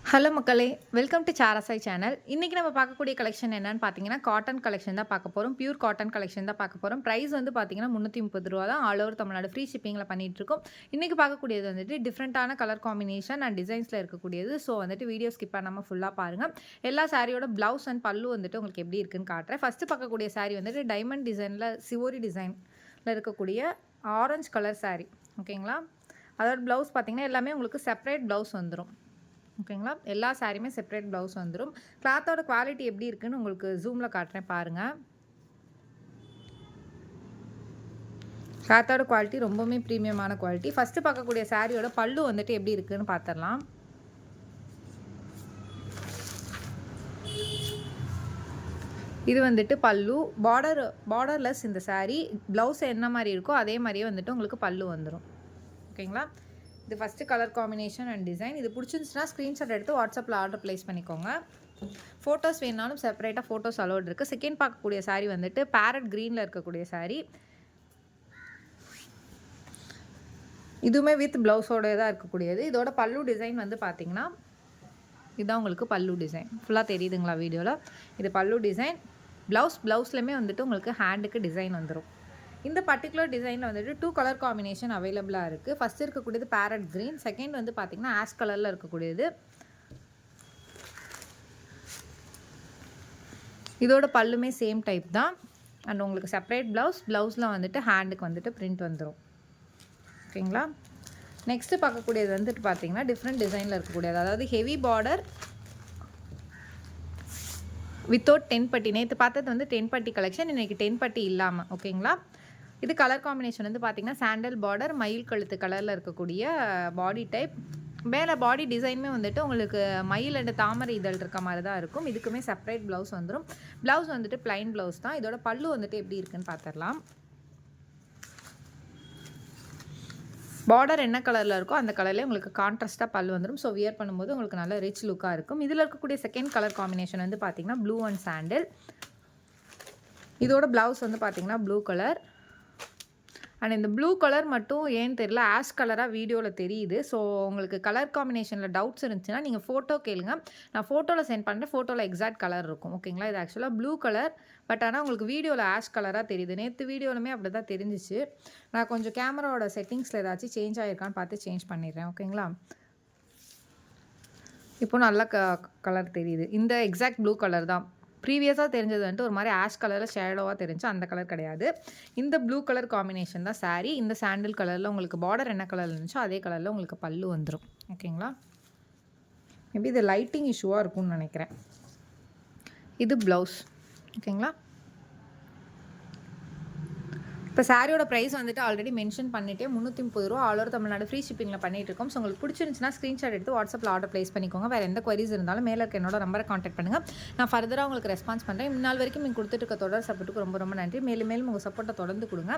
Hello மக்களே! Welcome to Sarasai channel. இன்னைக்கு நம்ம பார்க்கக்கூடிய கலெக்ஷன் என்னன்னு பார்த்தீங்கன்னா, காட்டன் கலெக்ஷன் தான் பார்க்க போறோம். பியூர் காட்டன் கலெக்ஷன் தான் பார்க்க போறோம். பிரைஸ் வந்து பார்த்தீங்கன்னா, ரூ. 330 தான். ஆல் ஓவர் தமிழ்நாடு ஃப்ரீ ஷிப்பிங்ல பண்ணிட்டுருக்கோம். இன்னைக்கு பார்க்கக்கூடியது வந்துட்டு டிஃப்ரெண்ட்டான கலர் காம்பினேஷன் அண்ட் டிசைன்ஸ்ல இருக்கக்கூடியது. ஸோ வந்துட்டு வீடியோ ஸ்கிப் பண்ணாம ஃபுல்லா பாருங்க. எல்லா சாரியோட ப்ளவுஸ் அண்ட் பல்லு வந்துட்டு உங்களுக்கு எப்படி இருக்குன்னு காட்டுறேன். ஃபர்ஸ்ட்டு பார்க்கக்கூடிய சாரி வந்துட்டு டைமண்ட் டிசைன்ல சிவோரி டிசைன்ல இருக்கக்கூடிய ஆரஞ்ச் கலர் சாரி. ஓகேங்களா? அதோட ப்ளவுஸ் பார்த்தீங்கன்னா, எல்லாமே உங்களுக்கு செப்பரேட் ப்ளவுஸ் வந்துரும். ஓகேங்களா? எல்லா சாரியுமே செப்பரேட் ப்ளவுஸ் வந்துரும். கிளாத்தோட குவாலிட்டி எப்படி இருக்குன்னு உங்களுக்கு ஜூம்ல காட்டுறேன் பாருங்க. கிளாத்தோட குவாலிட்டி ரொம்பவுமே பிரீமியமான குவாலிட்டி. ஃபர்ஸ்ட்டு பார்க்கக்கூடிய சாரியோட பல்லு வந்துட்டு எப்படி இருக்குன்னு பார்த்துடலாம். இது வந்துட்டு பல்லு. பார்டர்லெஸ் இந்த சாரி. ப்ளவுஸ் என்ன மாரி இருக்கோ அதே மாரியே வந்துட்டு உங்களுக்கு பல்லு வந்துரும். ஓகேங்களா? இது first colour combination and design. இது பிடிச்சிருந்துச்சுன்னா ஸ்க்ரீன்ஷாட் எடுத்து வாட்ஸ்அப்பில் ஆர்டர் ப்ளேஸ் பண்ணிக்கோங்க. ஃபோட்டோஸ் வேணுனாலும் செப்பரேட்டாக ஃபோட்டோஸ் அலோட் இருக்குது. செகண்ட் பார்க்கக்கூடிய சாரீ வந்துட்டு பேரட் க்ரீனில் இருக்கக்கூடிய சாரீ. இதுவுமே வித் ப்ளவுஸோட தான் இருக்கக்கூடியது. இதோட பல்லு டிசைன் வந்து பார்த்தீங்கன்னா, இதுதான் உங்களுக்கு பல்லு டிசைன். ஃபுல்லாக தெரியுதுங்களா வீடியோவில்? இது பல்லு டிசைன். ப்ளவுஸ்லையுமே வந்துட்டு உங்களுக்கு ஹேண்டுக்கு டிசைன் வந்துடும். இந்த பர்டிகுலர் டிசைனில் வந்துட்டு 2 கலர் காம்பினேஷன் அவைலபிளாக இருக்குது. ஃபஸ்ட் இருக்கக்கூடியது பேரட் க்ரீன், செகண்ட் வந்து பார்த்திங்கன்னா ஆஷ் கலரில் இருக்கக்கூடியது. இதோட பல்லுமே சேம் டைப் தான். அண்ட் உங்களுக்கு செப்பரேட் ப்ளவுஸில் வந்துட்டு ஹேண்டுக்கு வந்துட்டு பிரிண்ட் வந்துடும். ஓகேங்களா? நெக்ஸ்ட்டு பார்க்கக்கூடியது வந்துட்டு பார்த்திங்கன்னா டிஃப்ரெண்ட் டிசைனில் இருக்கக்கூடியது. அதாவது ஹெவி பார்டர் வித்தவுட் 10 பட்டி. நேற்று பார்த்தது வந்து 10 பட்டி கலெக்ஷன், இன்றைக்கி 10 பட்டி இல்லாமல். ஓகேங்களா? இது கலர் காம்பினேஷன் வந்து பார்த்திங்கன்னா சாண்டல் பார்டர், மயில் கழுத்து கலரில் இருக்கக்கூடிய பாடி டைப். மேலே பாடி டிசைனுமே வந்துட்டு உங்களுக்கு மயில் அண்ட் தாமரை இதழ் இருக்க மாதிரி தான் இருக்கும். இதுக்குமே செப்பரேட் ப்ளவுஸ் வந்துடும். ப்ளவுஸ் வந்துட்டு ப்ளைன் ப்ளவுஸ் தான். இதோட பல்லு வந்துட்டு எப்படி இருக்குன்னு பார்த்துடலாம். பார்டர் என்ன கலரில் இருக்கோ அந்த கலர்லேயே உங்களுக்கு கான்ட்ராஸ்ட்டாக பல்லு வந்துடும். ஸோ வியர் பண்ணும்போது உங்களுக்கு நல்ல ரிச் லுக்காக இருக்கும். இதில் இருக்கக்கூடிய செகண்ட் கலர் காம்பினேஷன் வந்து பார்த்திங்கன்னா ப்ளூ அண்ட் சாண்டில். இதோட ப்ளவுஸ் வந்து பார்த்திங்கன்னா ப்ளூ கலர். அண்ட் இந்த ப்ளூ கலர் மட்டும் ஏன்னு தெரியல ஆஷ் கலராக வீடியோவில் தெரியுது. ஸோ உங்களுக்கு கலர் காம்பினேஷனில் டவுட்ஸ் இருந்துச்சுன்னா நீங்கள் ஃபோட்டோ கேளுங்க. நான் ஃபோட்டோவில் சென்ட் பண்ணுறேன். ஃபோட்டோவில் எக்ஸாக்ட் கலர் இருக்கும். ஓகேங்களா? இது ஆக்சுவலாக ப்ளூ கலர். பட் ஆனால் உங்களுக்கு வீடியோவில் ஆஷ் கலராக தெரியுது. நேற்று வீடியோலுமே அப்படி தான் தெரிஞ்சிச்சு. நான் கொஞ்சம் கேமராவோட செட்டிங்ஸில் ஏதாச்சும் சேஞ்ச் ஆகிருக்கான்னு பார்த்து சேஞ்ச் பண்ணிடுறேன். ஓகேங்களா? இப்போ நல்லா கலர் தெரியுது. இந்த எக்ஸாக்ட் ப்ளூ கலர் தான். ப்ரீவியஸாக தெரிஞ்சது வந்துட்டு ஒரு மாதிரி ஆஷ் கலரில் ஷேடோவாக தெரிஞ்சு அந்த கலர் கிடையாது. இந்த ப்ளூ கலர் காம்பினேஷன் தான் சாரீ. இந்த சாண்டில் கலரில் உங்களுக்கு பார்டர் என்ன கலரில் இருந்துச்சோ அதே கலரில் உங்களுக்கு பல்லு வந்துடும். ஓகேங்களா? மேபி இது லைட்டிங் இஷ்யூவாக இருக்கும்னு நினைக்கிறேன். இது ப்ளவுஸ். ஓகேங்களா? இப்போ சாரியோட ப்ரைஸ் வந்துட்டு ஆல்ரெடி மென்ஷன் பண்ணிவிட்டு ரூ. 330 ஆல் ஓவர் தமிழ்நாடு ஃப்ரீ ஷிப்பிங்கில் பண்ணிட்டுருக்கோம். ஸோ உங்களுக்கு பிடிச்சிருந்துச்சுன்னா ஸ்க்ரீன்ஷாட் எடுத்து வாட்ஸ்அப்பில் ஆர்டர் ப்ளேஸ் பண்ணிக்கோங்க. வேறு எந்த குவரிஸ் இருந்தாலும் மேலே இருக்க என்னோட நம்பரை கான்டாக்ட் பண்ணுங்கள். நான் ஃபர்தராக உங்களுக்கு ரெஸ்பான்ஸ் பண்ணுறேன். இந்நாள் வரைக்கும் நீங்கள் கொடுத்துட்டு தொடர் சப்போர்ட்டுக்கு ரொம்ப ரொம்ப நன்றி. மேலும் உங்கள் சப்போர்ட்டை தொடர்ந்து கொடுங்க.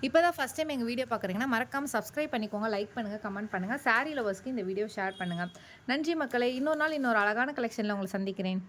இப்போ தான் ஃபஸ்ட் டைம் எங்கள் வீடியோ பார்க்குறீங்கன்னா மறக்காமல் சப்ஸ்கிரைப் பண்ணிக்கோங்க, லைக் பண்ணுங்கள், கமெண்ட் பண்ணுங்கள். சாரி லவர்ஸ்க்கு இந்த வீடியோ ஷேர் பண்ணுங்கள். நன்றி மக்களே. இன்னொரு நாள் இன்னொரு அழகான கலெக்ஷனில் உங்களை சந்திக்கிறேன்.